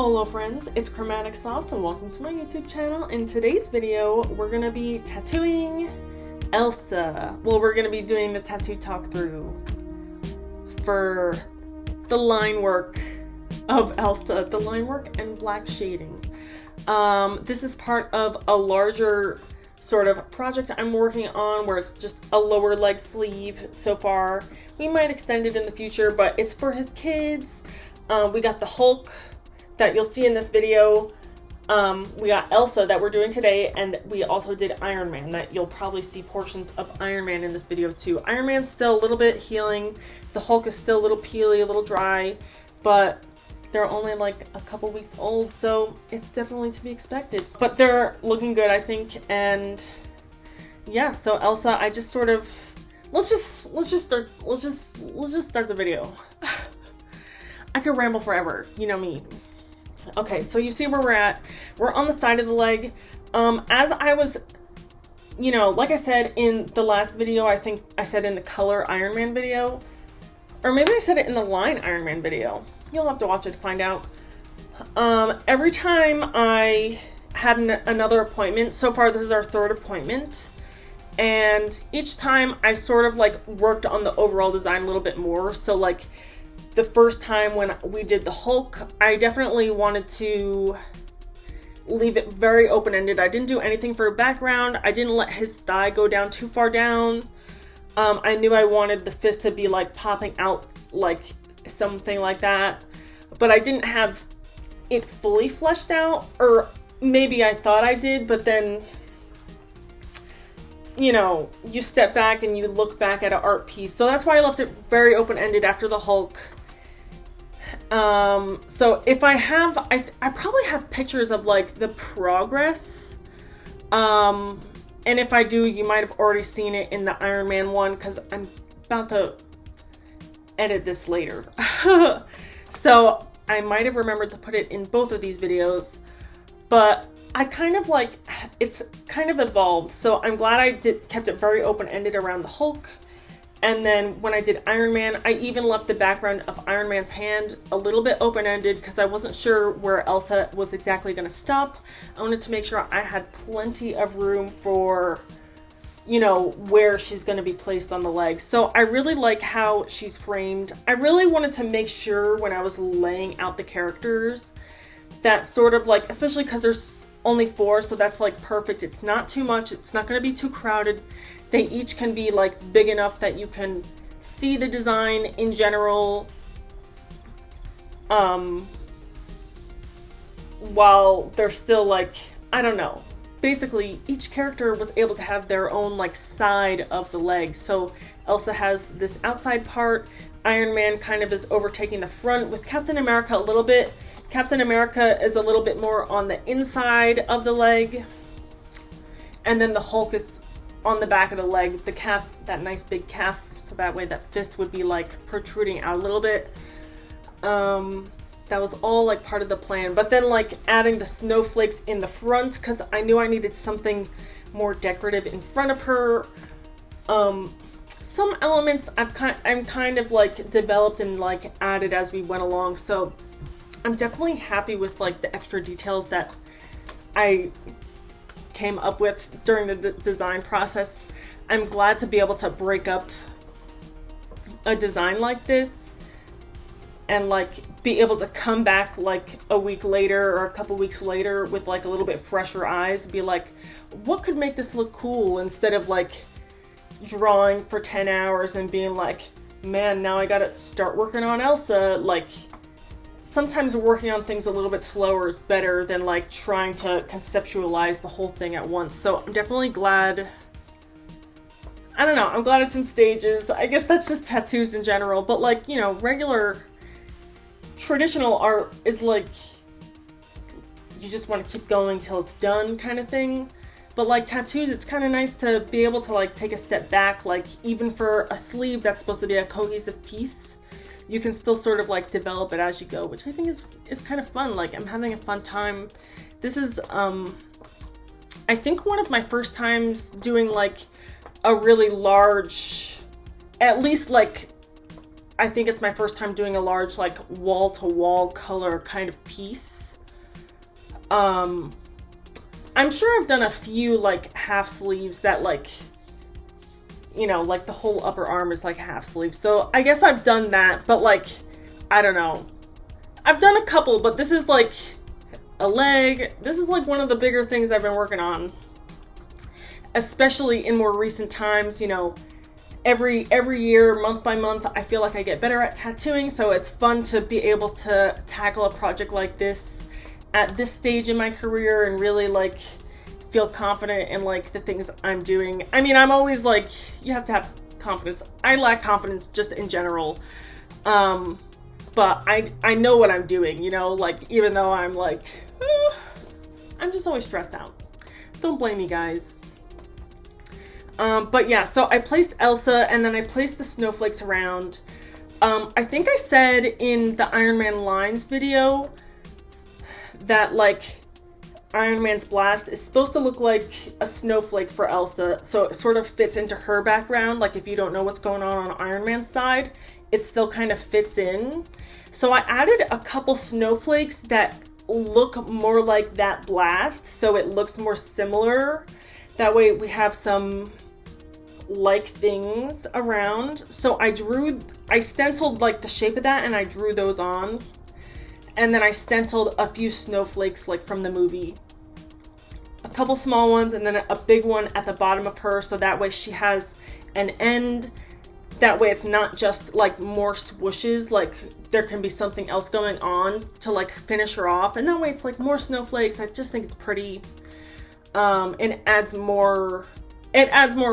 Hello friends, it's Chromatic Sauce and welcome to my YouTube channel. In today's video, we're going to be tattooing Elsa. Well, we're going to be doing the tattoo talk through for the line work of Elsa, the line work and black shading. This is part of a larger sort of project I'm working on where it's just a lower leg sleeve so far. We might extend it in the future, but it's for his kids. We got the Hulk that you'll see in this video. We got Elsa that we're doing today, and we also did Iron Man that you'll probably see portions of Iron Man in this video too. Iron Man's still a little bit healing. The Hulk is still a little peely, a little dry, but they're only like a couple weeks old, so it's definitely to be expected. But they're looking good, I think, and yeah, so Elsa, I just sort of let's just start the video. I could ramble forever, you know me. Okay, so you see where we're at. We're on the side of the leg. As I was, like I said in the last video, I think I said in the color Iron Man video, or maybe I said it in the line Iron Man video. You'll have to watch it to find out. Every time I had another appointment, so far this is our third appointment, and each time I sort of like worked on the overall design a little bit more. So like the first time when we did the Hulk, I definitely wanted to leave it very open-ended. I didn't do anything for a background. I didn't let his thigh go down too far down. I knew I wanted the fist to be like popping out, like something like that. But I didn't have it fully fleshed out, or maybe I thought I did, but then, you step back and you look back at an art piece. So that's why I left it very open-ended after the Hulk. So if I have, I probably have pictures of like the progress. And if I do, you might have already seen it in the Iron Man one, because I'm about to edit this later. So I might have remembered to put it in both of these videos, but I kind of like, it's kind of evolved. So I'm glad I kept it very open-ended around the Hulk. And then when I did Iron Man, I even left the background of Iron Man's hand a little bit open-ended because I wasn't sure where Elsa was exactly going to stop. I wanted to make sure I had plenty of room for, where she's going to be placed on the leg. So I really like how she's framed. I really wanted to make sure when I was laying out the characters that sort of like, especially because there's only 4, so that's like perfect. It's not too much. It's not going to be too crowded. They each can be like big enough that you can see the design in general, while they're still like, I don't know. Basically, each character was able to have their own like side of the leg. So Elsa has this outside part. Iron Man kind of is overtaking the front, with Captain America a little bit. Captain America is a little bit more on the inside of the leg. And then the Hulk is on the back of the leg, the calf, that nice big calf, so that way that fist would be like protruding out a little bit. That was all like part of the plan. But then like adding the snowflakes in the front, because I knew I needed something more decorative in front of her. Some elements I'm kind of like developed and like added as we went along. So I'm definitely happy with like the extra details that I came up with during the design process. I'm glad to be able to break up a design like this and like be able to come back like a week later or a couple weeks later with like a little bit fresher eyes, be like, what could make this look cool, instead of like drawing for 10 hours and being like, man, now I gotta start working on Elsa. Like, sometimes working on things a little bit slower is better than like trying to conceptualize the whole thing at once. So I'm definitely glad, I don't know, I'm glad it's in stages. I guess that's just tattoos in general, but like, regular traditional art is like, you just want to keep going till it's done kind of thing. But like tattoos, it's kind of nice to be able to like take a step back, like even for a sleeve that's supposed to be a cohesive piece, you can still sort of like develop it as you go, which I think is kind of fun. Like, I'm having a fun time. This is, I think one of my first times doing like a really large, at least like I think it's my first time doing a large, like, wall-to-wall color kind of piece. I'm sure I've done a few, like, half sleeves that, like, you know, like the whole upper arm is like half sleeve. So I guess I've done that, but like, I don't know. I've done a couple, but this is like a leg. This is like one of the bigger things I've been working on, especially in more recent times. You know, every year, month by month, I feel like I get better at tattooing. So it's fun to be able to tackle a project like this at this stage in my career and really like feel confident in like the things I'm doing. I mean, I'm always like, you have to have confidence. I lack confidence just in general. But I know what I'm doing, you know, like, even though I'm like, I'm just always stressed out. Don't blame me, guys. But yeah, so I placed Elsa and then I placed the snowflakes around. I think I said in the Iron Man lines video that like Iron Man's blast is supposed to look like a snowflake for Elsa, so it sort of fits into her background. Like if you don't know what's going on Iron Man's side, it still kind of fits in. So I added a couple snowflakes that look more like that blast, so it looks more similar. That way we have some like things around. So I stenciled like the shape of that and I drew those on. And then I stenciled a few snowflakes like from the movie. A couple small ones and then a big one at the bottom of her, so that way she has an end. That way it's not just like more swooshes, like there can be something else going on to like finish her off. And that way it's like more snowflakes. I just think it's pretty. It adds more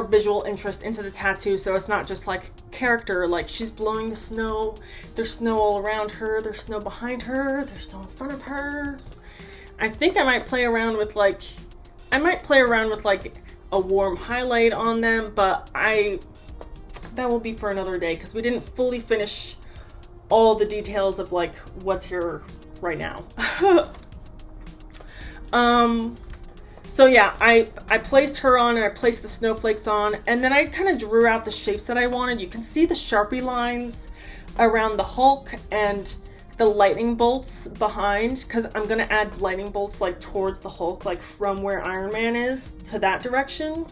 visual interest into the tattoo, so it's not just like character, like she's blowing the snow, there's snow all around her, there's snow behind her, there's snow in front of her. I think I might play around with like a warm highlight on them, but that will be for another day because we didn't fully finish all the details of like what's here right now. So yeah, I placed her on and I placed the snowflakes on, and then I kind of drew out the shapes that I wanted. You can see the Sharpie lines around the Hulk and the lightning bolts behind, because I'm going to add lightning bolts like towards the Hulk, like from where Iron Man is to that direction.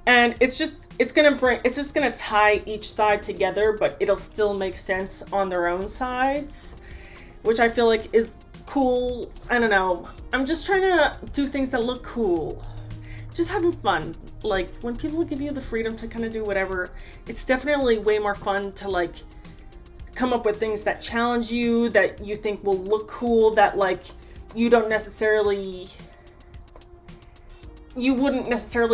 And it's just going to tie each side together, but it'll still make sense on their own sides, which I feel like is cool. I don't know. I'm just trying to do things that look cool. Just having fun. Like when people give you the freedom to kind of do whatever, it's definitely way more fun to like come up with things that challenge you, that you think will look cool, that like you wouldn't necessarily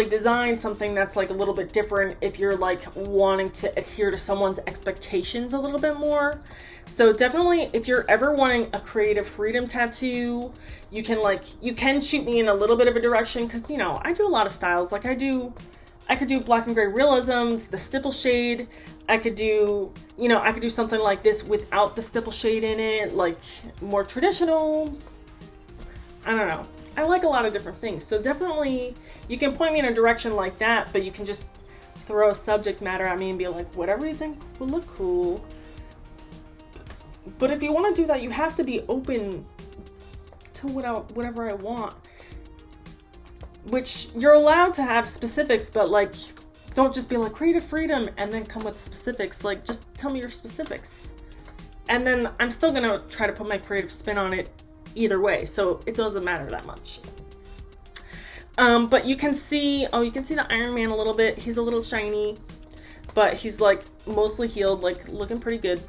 design something that's like a little bit different if you're like wanting to adhere to someone's expectations a little bit more. So definitely, if you're ever wanting a creative freedom tattoo, you can shoot me in a little bit of a direction, because you know I do a lot of styles. Like I could do black and gray realisms, the stipple shade. I could do something like this without the stipple shade in it, like more traditional. I don't know. I like a lot of different things. So definitely you can point me in a direction like that, but you can just throw subject matter at me and be like, whatever you think will look cool. But if you want to do that, you have to be open to whatever I want. Which you're allowed to have specifics, but like, don't just be like creative freedom and then come with specifics. Like, just tell me your specifics. And then I'm still going to try to put my creative spin on it either way, so it doesn't matter that much. But you can see the Iron Man a little bit. He's a little shiny, but he's like mostly healed, like looking pretty good.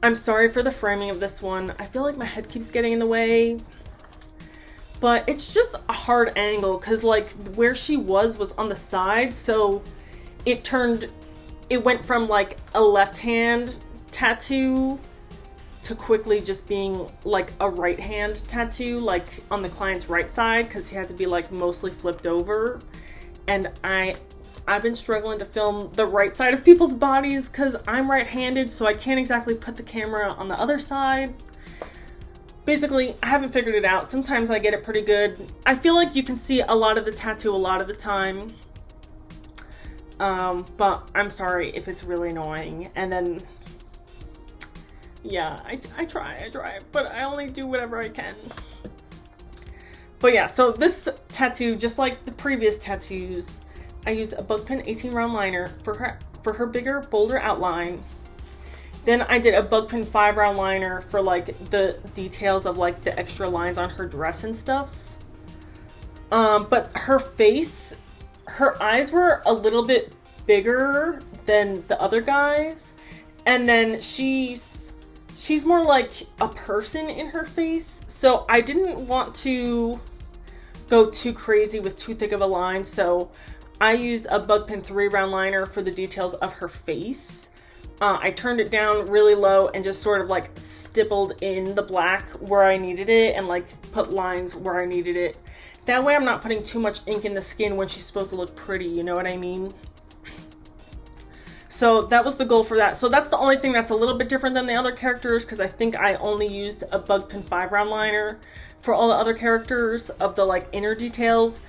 I'm sorry for the framing of this one. I feel like my head keeps getting in the way, but it's just a hard angle because like where she was on the side, so it went from like a left hand tattoo to quickly just being like a right hand tattoo, like on the client's right side, because he had to be like mostly flipped over. And I've been struggling to film the right side of people's bodies because I'm right-handed, so I can't exactly put the camera on the other side. Basically, I haven't figured it out. Sometimes I get it pretty good. I feel like you can see a lot of the tattoo a lot of the time. But I'm sorry if it's really annoying. And then, yeah, I try, but I only do whatever I can. But yeah, so this tattoo, just like the previous tattoos, I used a Bug Pen 18 round liner for her bigger, bolder outline. Then I did a Bug Pen 5 round liner for like the details of like the extra lines on her dress and stuff. But her face, her eyes were a little bit bigger than the other guys. And then she's more like a person in her face. So I didn't want to go too crazy with too thick of a line. So I used a Bug Pen 3 round liner for the details of her face. I turned it down really low and just sort of like stippled in the black where I needed it and like put lines where I needed it. That way I'm not putting too much ink in the skin when she's supposed to look pretty, you know what I mean? So that was the goal for that. So that's the only thing that's a little bit different than the other characters, because I think I only used a Bug Pen 5 round liner for all the other characters of the like inner details.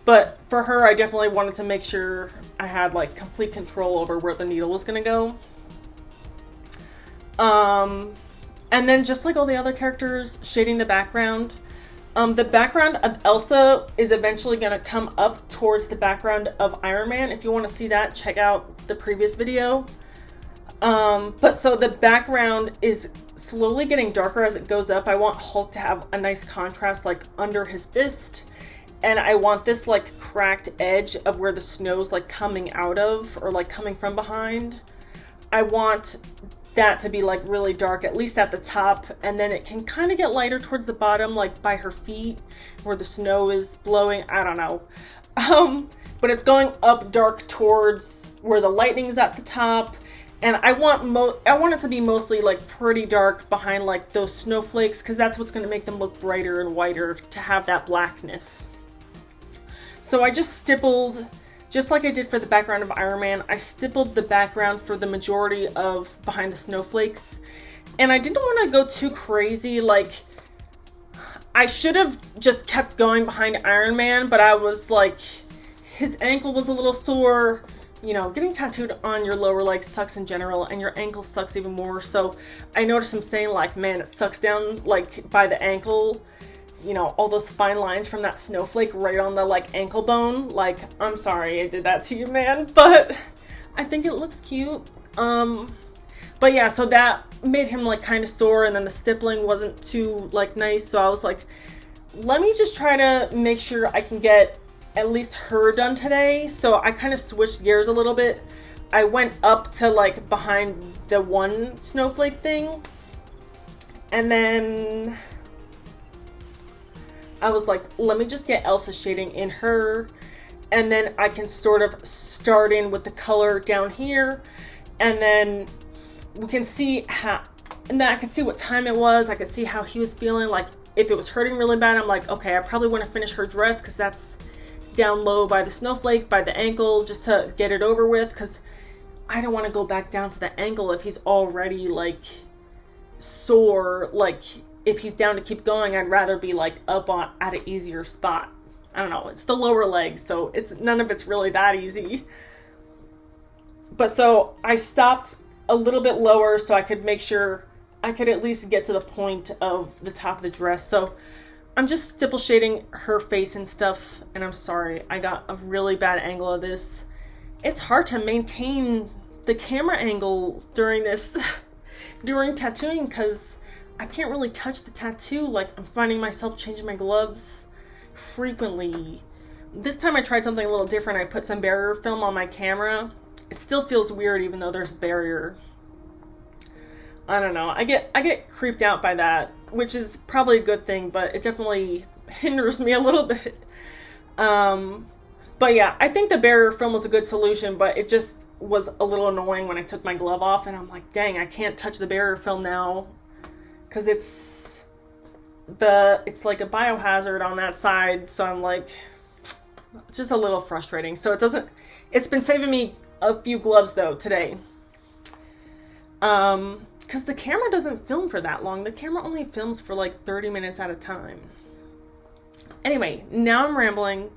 But for her, I definitely wanted to make sure I had like complete control over where the needle was gonna go. And then just like all the other characters, shading the background. The background of Elsa is eventually going to come up towards the background of Iron Man. If you want to see that, check out the previous video. But so the background is slowly getting darker as it goes up. I want Hulk to have a nice contrast like under his fist. And I want this like cracked edge of where the snow's like coming out of or like coming from behind. I want that to be like really dark, at least at the top, and then it can kind of get lighter towards the bottom, like by her feet where the snow is blowing. I don't know. But it's going up dark towards where the lightning's at the top, and I want it to be mostly like pretty dark behind like those snowflakes, because that's what's going to make them look brighter and whiter, to have that blackness. So I just stippled, just like I did for the background of Iron Man, I stippled the background for the majority of behind the snowflakes. And I didn't want to go too crazy. Like, I should have just kept going behind Iron Man, but I was like, his ankle was a little sore. You know, getting tattooed on your lower leg sucks in general, and your ankle sucks even more. So I noticed him saying like, man, it sucks down like by the ankle. You know, all those fine lines from that snowflake right on the like ankle bone. Like, I'm sorry I did that to you, man, but I think it looks cute. But yeah, so that made him like kind of sore, and then the stippling wasn't too like nice. So I was like, let me just try to make sure I can get at least her done today. So I kind of switched gears a little bit. I went up to like behind the one snowflake thing, and then I was like, let me just get Elsa shading in her, and then I can sort of start in with the color down here, and then we can see how, and then I could see what time it was. I could see how he was feeling. Like, if it was hurting really bad, I'm like, okay, I probably want to finish her dress, because that's down low by the snowflake, by the ankle, just to get it over with, because I don't want to go back down to the ankle if he's already like sore. Like, if he's down to keep going, I'd rather be like up on at an easier spot. I don't know, it's the lower leg, so none of it's really that easy. But so I stopped a little bit lower so I could make sure I could at least get to the point of the top of the dress. So I'm just stipple shading her face and stuff, and I'm sorry, I got a really bad angle of this. It's hard to maintain the camera angle during tattooing, because I can't really touch the tattoo. Like, I'm finding myself changing my gloves frequently. This time I tried something a little different. I put some barrier film on my camera. It still feels weird even though there's a barrier. I don't know. I get creeped out by that, which is probably a good thing, but it definitely hinders me a little bit. But yeah, I think the barrier film was a good solution, but it just was a little annoying when I took my glove off, and I'm like, dang, I can't touch the barrier film now, because it's like a biohazard on that side. So I'm like, just a little frustrating. So it's been saving me a few gloves though today. Because the camera doesn't film for that long. The camera only films for like 30 minutes at a time. Anyway, now I'm rambling.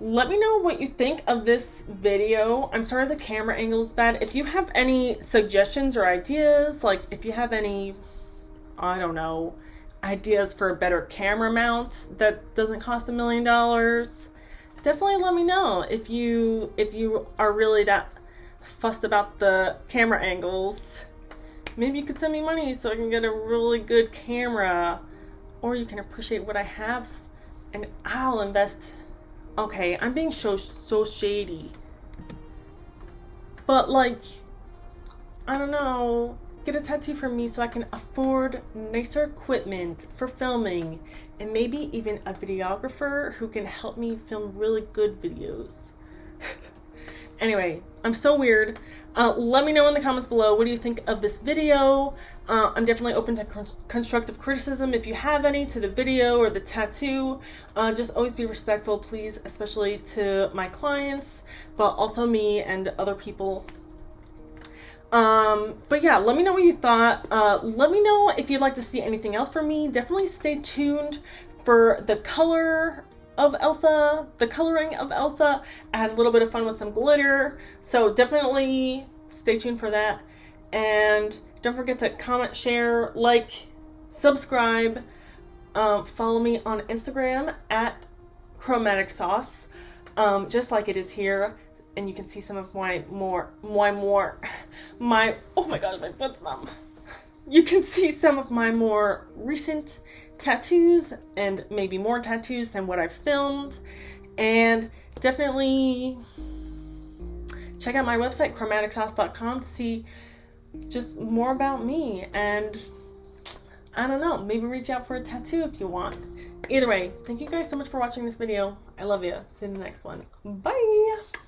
let me know what you think of this video. I'm sorry the camera angle is bad. If you have any suggestions or ideas, like if you have any, I don't know, ideas for a better camera mount that doesn't cost $1 million, definitely let me know. If you are really that fussed about the camera angles, maybe you could send me money so I can get a really good camera, or you can appreciate what I have and I'll invest. Okay, I'm being so shady, but like, I don't know, get a tattoo from me so I can afford nicer equipment for filming, and maybe even a videographer who can help me film really good videos. Anyway, I'm so weird. Let me know in the comments below, what do you think of this video? I'm definitely open to constructive criticism if you have any to the video or the tattoo. Just always be respectful, please, especially to my clients, but also me and other people. But yeah, let me know what you thought. Let me know if you'd like to see anything else from me. Definitely stay tuned for the color of Elsa, the coloring of Elsa. I had a little bit of fun with some glitter, so definitely stay tuned for that. And don't forget to comment, share, like, subscribe. Follow me on Instagram at Chromatic Sauce, just like it is here. And you can see some of my oh my god, my foot's numb. You can see some of my more recent tattoos and maybe more tattoos than what I've filmed. And definitely check out my website, chromaticsauce.com, to see just more about me. And I don't know, maybe reach out for a tattoo if you want. Either way, thank you guys so much for watching this video. I love you. See you in the next one. Bye!